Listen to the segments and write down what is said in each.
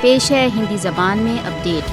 پیش ہے ہندی زبان میں اپڈیٹ۔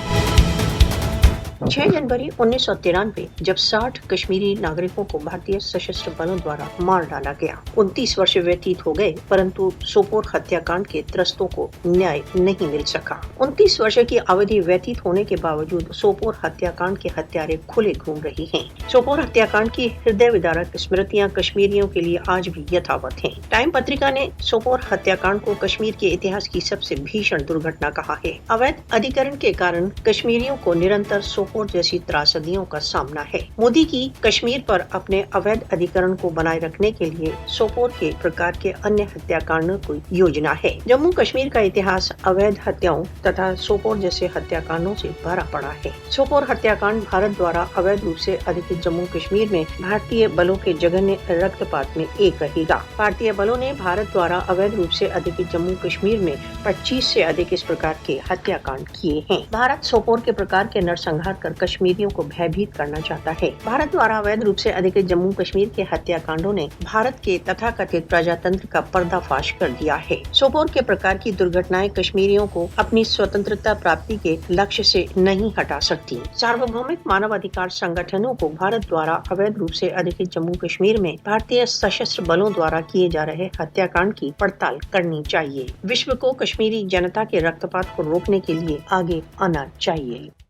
6 जनवरी 1993 जब 60 कश्मीरी नागरिकों को भारतीय सशस्त्र बलों द्वारा मार डाला गया। 29 वर्ष व्यतीत हो गए, परंतु सोपोर हत्याकांड के त्रस्तों को न्याय नहीं मिल सका। 29 वर्ष की अवधि व्यतीत होने के बावजूद सोपोर हत्याकांड के हत्यारे खुले घूम रही हैं। सोपोर हत्याकांड की हृदय विदारक स्मृतियां कश्मीरियों के लिए आज भी यथावत हैं। टाइम पत्रिका ने सोपोर हत्याकांड को कश्मीर के इतिहास की सबसे भीषण दुर्घटना कहा है। अवैध अधिकरण के कारण कश्मीरियों को निरंतर सोपोर जैसी त्रासदियों का सामना है। मोदी की कश्मीर पर अपने अवैध अधिकरण को बनाए रखने के लिए सोपोर के प्रकार के अन्य हत्याकांडों की योजना है। जम्मू कश्मीर का इतिहास अवैध हत्याओं तथा सोपोर जैसे हत्याकांडों से भरा पड़ा है। सोपोर हत्याकांड भारत द्वारा अवैध रूप से अधिकृत जम्मू कश्मीर में भारतीय बलों के जघन्य रक्तपात में एक रहेगा। भारतीय बलों ने भारत द्वारा अवैध रूप से अधिकृत जम्मू कश्मीर में 25 से अधिक इस प्रकार के हत्याकांड किए हैं। भारत सोपोर के प्रकार के नरसंहार कर कश्मीरियों को भयभीत करना चाहता है। भारत द्वारा अवैध रूप से अधिकृत जम्मू कश्मीर के हत्याकांडों ने भारत के तथाकथित प्रजातंत्र का पर्दाफाश कर दिया है। सोपोर के प्रकार की दुर्घटनाएं कश्मीरियों को अपनी स्वतंत्रता प्राप्ति के लक्ष्य से नहीं हटा सकती। सार्वभौमिक मानवाधिकार संगठनों को भारत द्वारा अवैध रूप से अधिकृत जम्मू कश्मीर में भारतीय सशस्त्र बलों द्वारा किए जा रहे हत्याकांड की पड़ताल करनी चाहिए। विश्व को कश्मीरी जनता के रक्तपात को रोकने के लिए आगे आना चाहिए।